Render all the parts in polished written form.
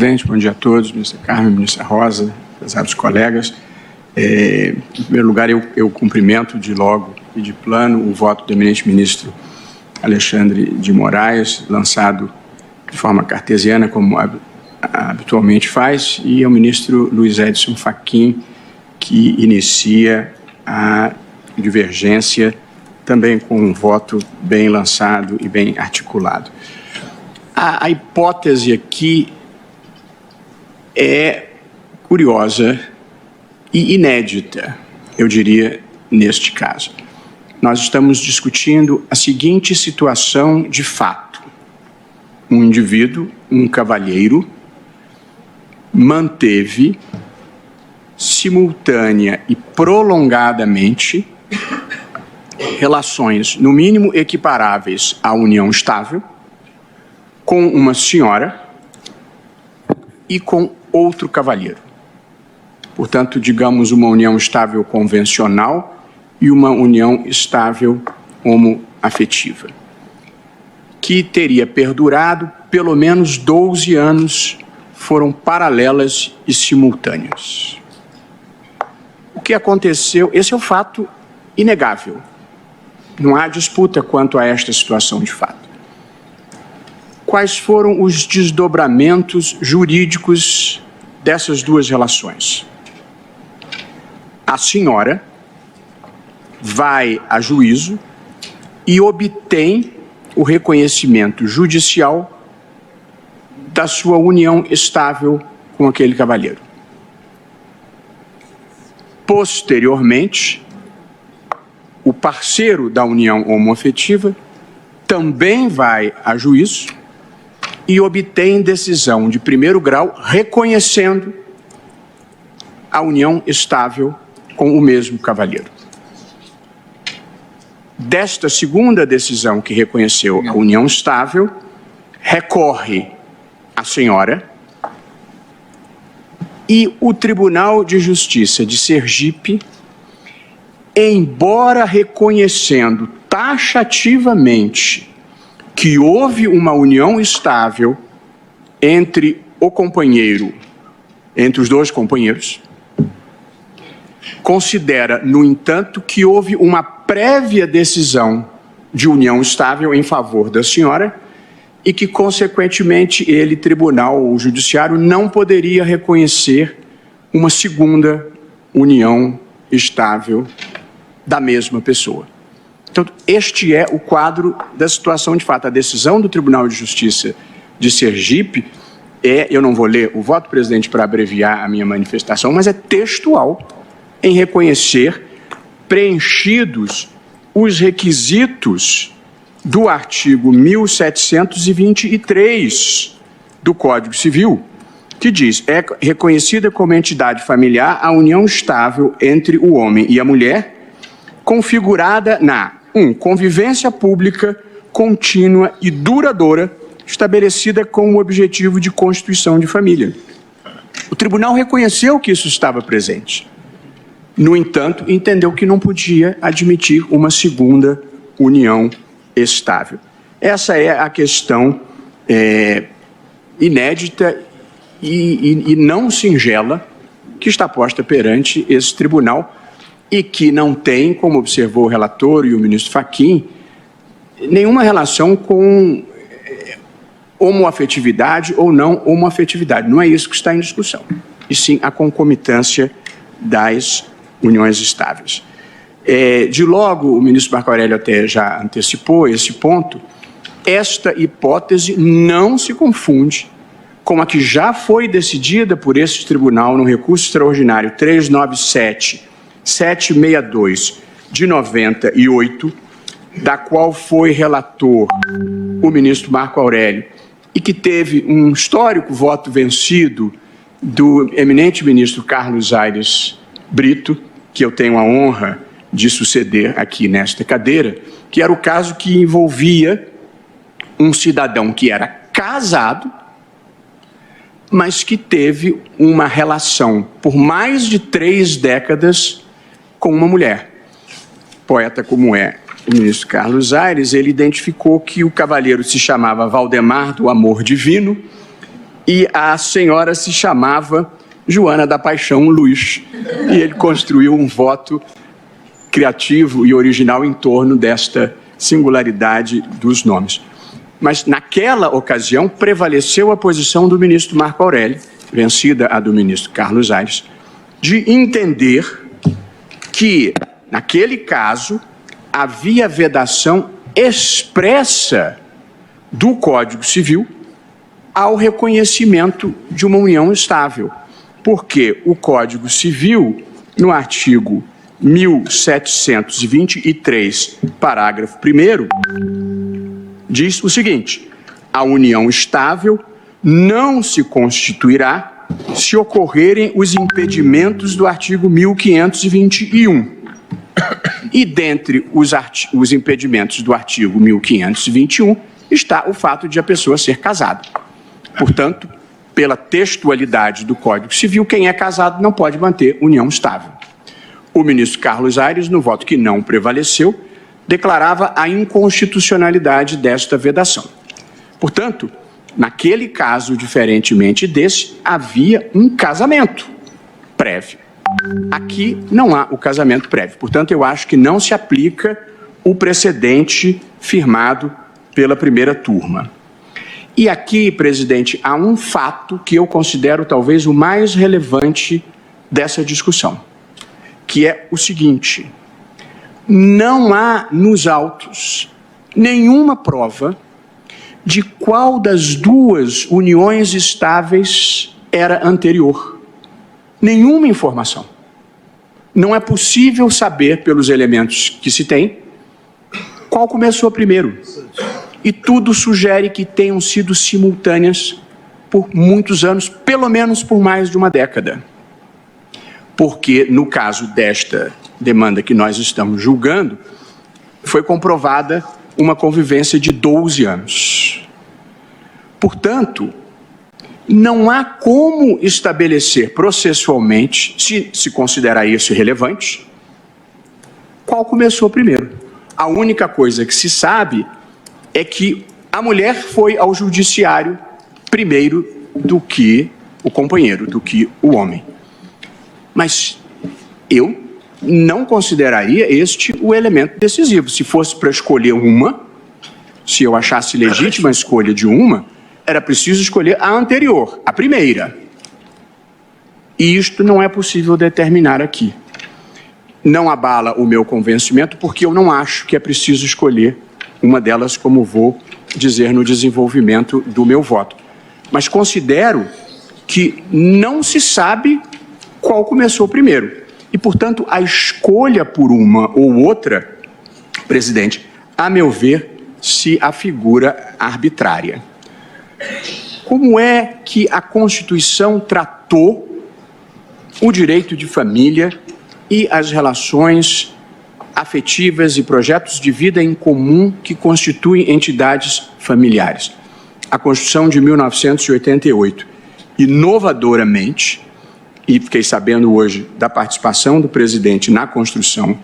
Presidente, bom dia a todos, ministra Carmen, ministra Rosa, prezados colegas. Em primeiro lugar, eu cumprimento de logo e de plano o voto do eminente ministro Alexandre de Moraes, lançado de forma cartesiana, como habitualmente faz, e ao ministro Luiz Edson Fachin, que inicia a divergência também com um voto bem lançado e bem articulado. A hipótese aqui é curiosa e inédita, eu diria, neste caso. Nós estamos discutindo a seguinte situação de fato. Um indivíduo, um cavalheiro, manteve simultânea e prolongadamente relações, no mínimo equiparáveis à união estável, com uma senhora e com outro cavalheiro. Portanto, digamos, uma união estável convencional e uma união estável homoafetiva, que teria perdurado pelo menos 12 anos, foram paralelas e simultâneas. O que aconteceu? Esse é o fato inegável. Não há disputa quanto a esta situação de fato. Quais foram os desdobramentos jurídicos dessas duas relações? A senhora vai a juízo e obtém o reconhecimento judicial da sua união estável com aquele cavalheiro. Posteriormente, o parceiro da união homoafetiva também vai a juízo e obtém decisão de primeiro grau reconhecendo a união estável com o mesmo cavalheiro. Desta segunda decisão que reconheceu a união estável, recorre a senhora e o Tribunal de Justiça de Sergipe, embora reconhecendo taxativamente que houve uma união estável entre o companheiro, entre os dois companheiros, considera, no entanto, que houve uma prévia decisão de união estável em favor da senhora e que, consequentemente, ele, tribunal ou judiciário, não poderia reconhecer uma segunda união estável da mesma pessoa. Então, este é o quadro da situação de fato. A decisão do Tribunal de Justiça de Sergipe eu não vou ler o voto, presidente, para abreviar a minha manifestação, mas é textual em reconhecer, preenchidos os requisitos do artigo 1723 do Código Civil, que diz: é reconhecida como entidade familiar a união estável entre o homem e a mulher, configurada na convivência pública, contínua e duradoura, estabelecida com o objetivo de constituição de família. O tribunal reconheceu que isso estava presente. No entanto, entendeu que não podia admitir uma segunda união estável. Essa é a questão inédita e não singela que está posta perante esse tribunal e que não tem, como observou o relator e o ministro Fachin, nenhuma relação com homoafetividade ou não homoafetividade. Não é isso que está em discussão, e sim a concomitância das uniões estáveis. De logo, o ministro Marco Aurélio até já antecipou esse ponto, esta hipótese não se confunde com a que já foi decidida por este tribunal no recurso extraordinário 397-762 de 98, da qual foi relator o ministro Marco Aurélio, e que teve um histórico voto vencido do eminente ministro Carlos Aires Brito, que eu tenho a honra de suceder aqui nesta cadeira, que era o caso que envolvia um cidadão que era casado, mas que teve uma relação por mais de 3 décadas com uma mulher. Poeta como é o ministro Carlos Aires, ele identificou que o cavalheiro se chamava Valdemar do Amor Divino e a senhora se chamava Joana da Paixão Luz. E ele construiu um voto criativo e original em torno desta singularidade dos nomes. Mas, naquela ocasião, prevaleceu a posição do ministro Marco Aurélio, vencida a do ministro Carlos Aires, de entender que, naquele caso, havia vedação expressa do Código Civil ao reconhecimento de uma união estável, porque o Código Civil, no artigo 1723, parágrafo 1º, diz o seguinte: a união estável não se constituirá se ocorrerem os impedimentos do artigo 1521. E dentre os impedimentos do artigo 1521 está o fato de a pessoa ser casada. Portanto, pela textualidade do Código Civil, quem é casado não pode manter união estável. O ministro Carlos Aires, no voto que não prevaleceu, declarava a inconstitucionalidade desta vedação. Portanto, naquele caso, diferentemente desse, havia um casamento prévio. Aqui não há o casamento prévio. Portanto, eu acho que não se aplica o precedente firmado pela primeira turma. E aqui, presidente, há um fato que eu considero talvez o mais relevante dessa discussão, que é o seguinte: não há nos autos nenhuma prova de qual das duas uniões estáveis era anterior. Nenhuma informação. Não é possível saber, pelos elementos que se tem, qual começou primeiro. E tudo sugere que tenham sido simultâneas por muitos anos, pelo menos por mais de uma década. Porque, no caso desta demanda que nós estamos julgando, foi comprovada uma convivência de 12 anos. Portanto, não há como estabelecer processualmente, se considerar isso relevante, qual começou primeiro. A única coisa que se sabe é que a mulher foi ao judiciário primeiro do que o companheiro, do que o homem. Mas eu não consideraria este o elemento decisivo. Se fosse para escolher uma, se eu achasse legítima a escolha de uma, era preciso escolher a anterior, a primeira. E isto não é possível determinar aqui. Não abala o meu convencimento, porque eu não acho que é preciso escolher uma delas, como vou dizer no desenvolvimento do meu voto. Mas considero que não se sabe qual começou primeiro. E, portanto, a escolha por uma ou outra, presidente, a meu ver, se afigura arbitrária. Como é que a Constituição tratou o direito de família e as relações afetivas e projetos de vida em comum que constituem entidades familiares? A Constituição de 1988, inovadoramente, e fiquei sabendo hoje da participação do presidente na construção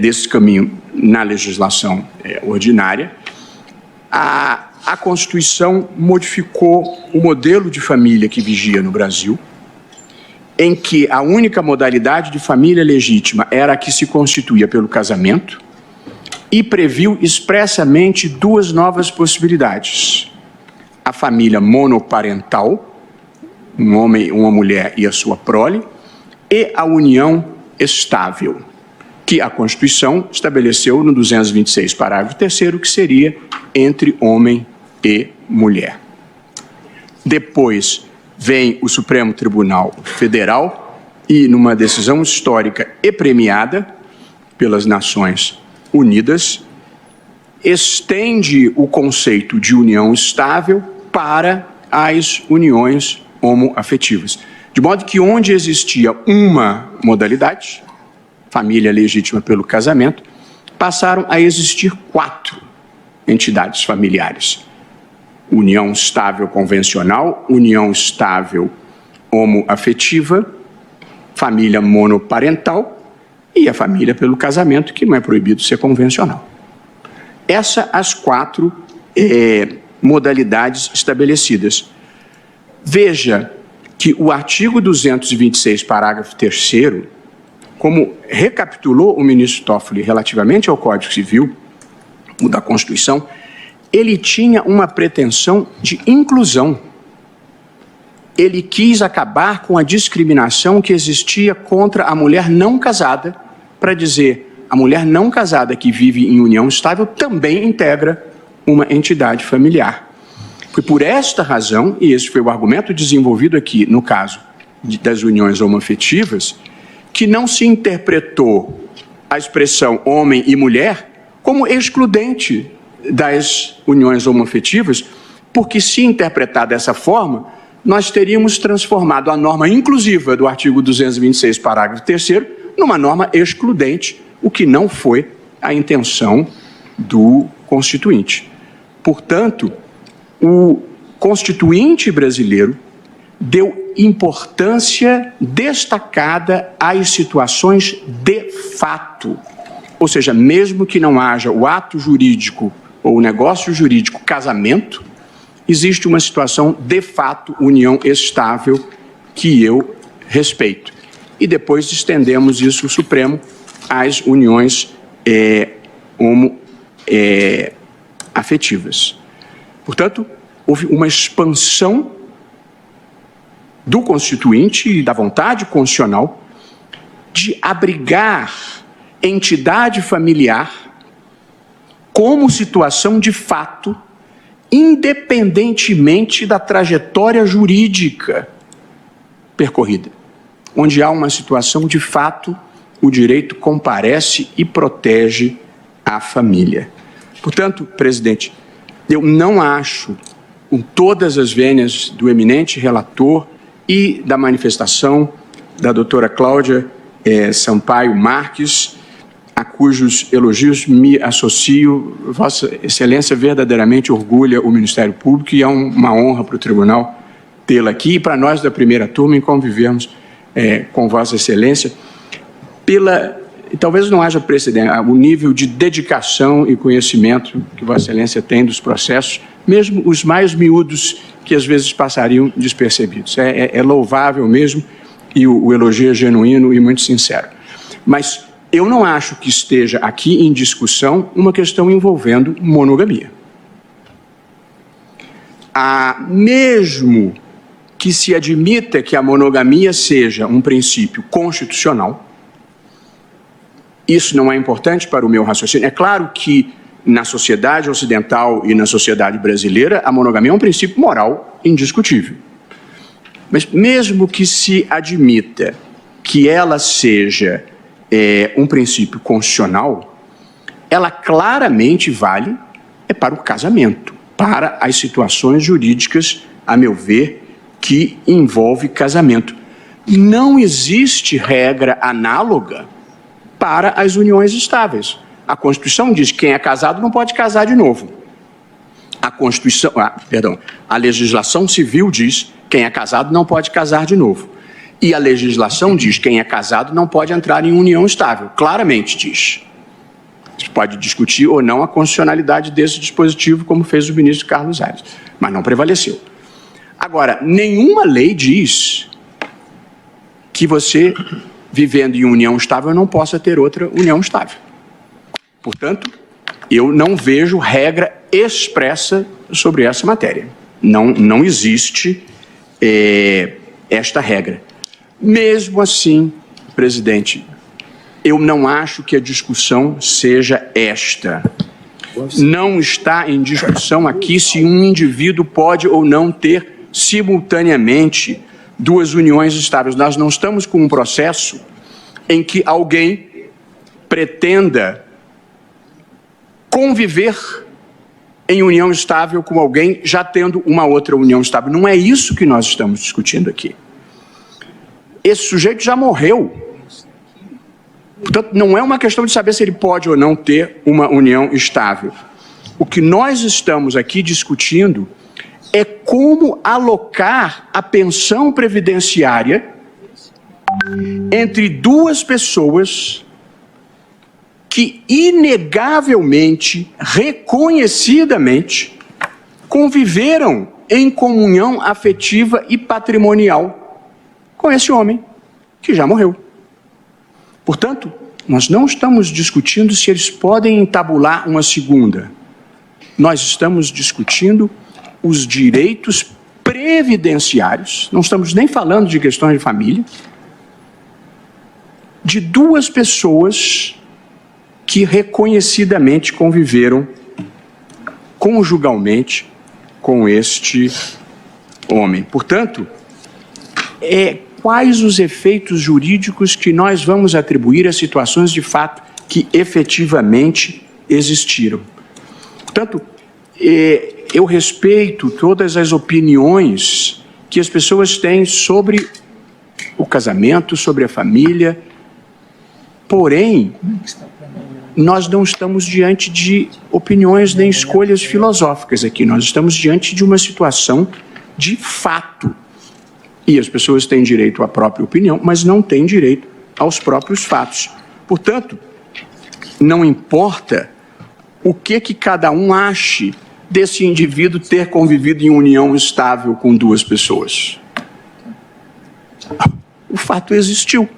desse caminho na legislação ordinária, a Constituição modificou o modelo de família que vigia no Brasil, em que a única modalidade de família legítima era a que se constituía pelo casamento, e previu expressamente duas novas possibilidades: a família monoparental, um homem, uma mulher e a sua prole, e a união estável, que a Constituição estabeleceu no 226, parágrafo 3º, que seria entre homem e mulher. Depois vem o Supremo Tribunal Federal e, numa decisão histórica e premiada pelas Nações Unidas, estende o conceito de união estável para as uniões homoafetivas. De modo que onde existia uma modalidade, família legítima pelo casamento, passaram a existir 4 entidades familiares: união estável convencional, união estável homoafetiva, família monoparental e a família pelo casamento, que não é proibido ser convencional. Essas as 4 modalidades estabelecidas. Veja que o artigo 226, parágrafo 3º, como recapitulou o ministro Toffoli relativamente ao Código Civil, o da Constituição, ele tinha uma pretensão de inclusão. Ele quis acabar com a discriminação que existia contra a mulher não casada, para dizer, a mulher não casada que vive em união estável também integra uma entidade familiar. Foi por esta razão, e esse foi o argumento desenvolvido aqui no caso das uniões homoafetivas, que não se interpretou a expressão homem e mulher como excludente das uniões homoafetivas, porque se interpretar dessa forma, nós teríamos transformado a norma inclusiva do artigo 226, parágrafo 3º, numa norma excludente, o que não foi a intenção do Constituinte. Portanto, o Constituinte brasileiro deu importância destacada às situações de fato. Ou seja, mesmo que não haja o ato jurídico ou o negócio jurídico casamento, existe uma situação de fato, união estável, que eu respeito. E depois estendemos isso, o Supremo, às uniões homoafetivas. Portanto, houve uma expansão do Constituinte e da vontade constitucional de abrigar entidade familiar como situação de fato, independentemente da trajetória jurídica percorrida. Onde há uma situação de fato, o direito comparece e protege a família. Portanto, presidente, eu não acho, com todas as vênias do eminente relator e da manifestação da doutora Cláudia Sampaio Marques, a cujos elogios me associo, Vossa Excelência verdadeiramente orgulha o Ministério Público e é uma honra para o Tribunal tê-la aqui e para nós da primeira turma em convivermos com Vossa Excelência, talvez não haja precedente, o nível de dedicação e conhecimento que Vossa Excelência tem dos processos, mesmo os mais miúdos que às vezes passariam despercebidos. É louvável mesmo e o elogio é genuíno e muito sincero. Mas eu não acho que esteja aqui em discussão uma questão envolvendo monogamia. Mesmo que se admita que a monogamia seja um princípio constitucional, isso não é importante para o meu raciocínio. É claro que na sociedade ocidental e na sociedade brasileira, a monogamia é um princípio moral indiscutível. Mas mesmo que se admita que ela seja um princípio constitucional, ela claramente vale para o casamento, para as situações jurídicas, a meu ver, que envolve casamento. Não existe regra análoga para as uniões estáveis. A Constituição diz que quem é casado não pode casar de novo. A legislação civil diz que quem é casado não pode casar de novo. E a legislação diz que quem é casado não pode entrar em união estável. Claramente diz. Você pode discutir ou não a constitucionalidade desse dispositivo, como fez o ministro Carlos Aires, mas não prevaleceu. Agora, nenhuma lei diz que você, vivendo em união estável, não possa ter outra união estável. Portanto, eu não vejo regra expressa sobre essa matéria. Não existe esta regra. Mesmo assim, presidente, eu não acho que a discussão seja esta. Não está em discussão aqui se um indivíduo pode ou não ter simultaneamente duas uniões estáveis. Nós não estamos com um processo em que alguém pretenda conviver em união estável com alguém já tendo uma outra união estável. Não é isso que nós estamos discutindo aqui. Esse sujeito já morreu. Portanto, não é uma questão de saber se ele pode ou não ter uma união estável. O que nós estamos aqui discutindo é como alocar a pensão previdenciária entre duas pessoas que inegavelmente, reconhecidamente, conviveram em comunhão afetiva e patrimonial com esse homem que já morreu. Portanto, nós não estamos discutindo se eles podem entabular uma segunda. Nós estamos discutindo os direitos previdenciários, não estamos nem falando de questões de família, de duas pessoas que reconhecidamente conviveram conjugalmente com este homem. Portanto, quais os efeitos jurídicos que nós vamos atribuir a situações de fato que efetivamente existiram? Portanto, eu respeito todas as opiniões que as pessoas têm sobre o casamento, sobre a família, porém, nós não estamos diante de opiniões nem escolhas filosóficas aqui, nós estamos diante de uma situação de fato. E as pessoas têm direito à própria opinião, mas não têm direito aos próprios fatos. Portanto, não importa o que cada um ache desse indivíduo ter convivido em união estável com duas pessoas. O fato existiu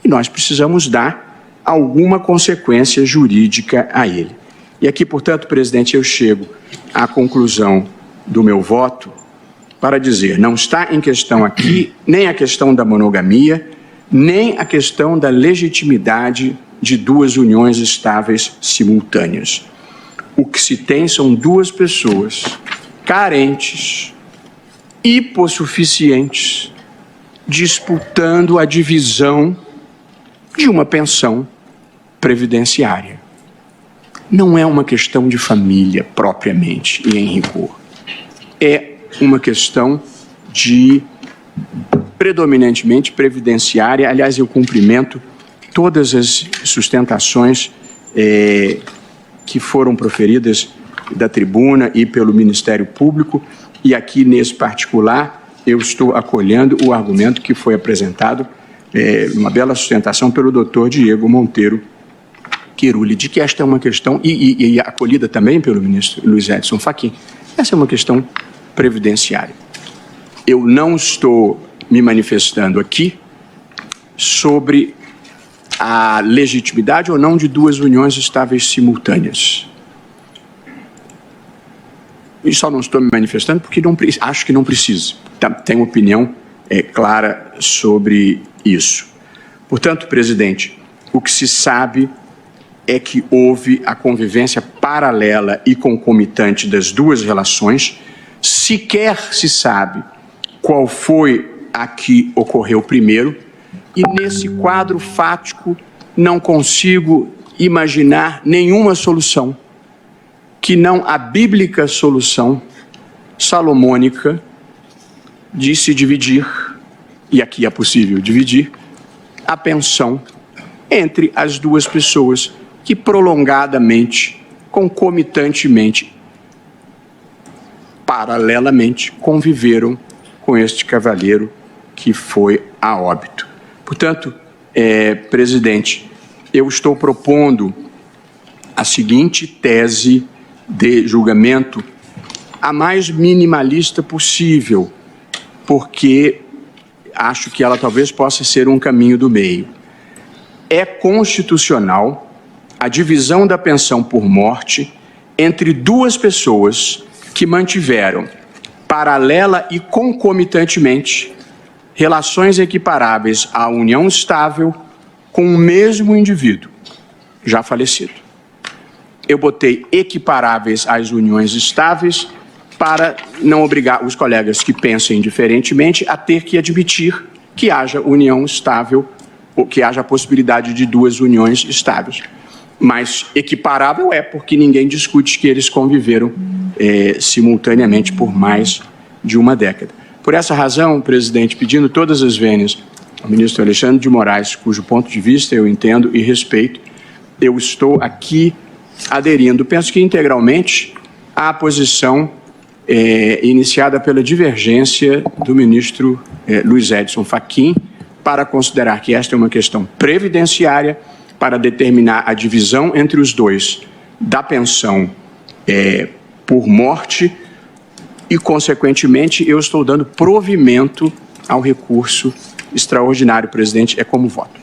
e nós precisamos dar alguma consequência jurídica a ele. E aqui, portanto, presidente, eu chego à conclusão do meu voto para dizer, não está em questão aqui nem a questão da monogamia, nem a questão da legitimidade de duas uniões estáveis simultâneas. O que se tem são duas pessoas carentes, hipossuficientes, disputando a divisão de uma pensão previdenciária. Não é uma questão de família propriamente e em rigor. É uma questão de predominantemente previdenciária. Aliás, eu cumprimento todas as sustentações que foram proferidas da tribuna e pelo Ministério Público, e aqui nesse particular eu estou acolhendo o argumento que foi apresentado, uma bela sustentação pelo doutor Diego Monteiro Quirulli, de que esta é uma questão, e acolhida também pelo ministro Luiz Edson Fachin, essa é uma questão previdenciária. Eu não estou me manifestando aqui sobre a legitimidade ou não de duas uniões estáveis simultâneas. E só não estou me manifestando porque acho que não precisa. Tenho opinião clara sobre isso. Portanto, presidente, o que se sabe é que houve a convivência paralela e concomitante das duas relações. Sequer se sabe qual foi a que ocorreu primeiro, e nesse quadro fático não consigo imaginar nenhuma solução que não a bíblica solução salomônica de se dividir, e aqui é possível dividir, a pensão entre as duas pessoas que prolongadamente, concomitantemente, paralelamente, conviveram com este cavalheiro que foi a óbito. Portanto, presidente, eu estou propondo a seguinte tese de julgamento, a mais minimalista possível, porque acho que ela talvez possa ser um caminho do meio. É constitucional a divisão da pensão por morte entre duas pessoas que mantiveram, paralela e concomitantemente, relações equiparáveis à união estável com o mesmo indivíduo, já falecido. Eu botei equiparáveis às uniões estáveis para não obrigar os colegas que pensem diferentemente a ter que admitir que haja união estável ou que haja a possibilidade de duas uniões estáveis. Mas equiparável porque ninguém discute que eles conviveram simultaneamente por mais de uma década. Por essa razão, presidente, pedindo todas as vênias ao ministro Alexandre de Moraes, cujo ponto de vista eu entendo e respeito, eu estou aqui aderindo, penso que integralmente, à posição iniciada pela divergência do ministro Luiz Edson Fachin, para considerar que esta é uma questão previdenciária, para determinar a divisão entre os dois da pensão por morte, e, consequentemente, eu estou dando provimento ao recurso extraordinário, presidente, é como voto.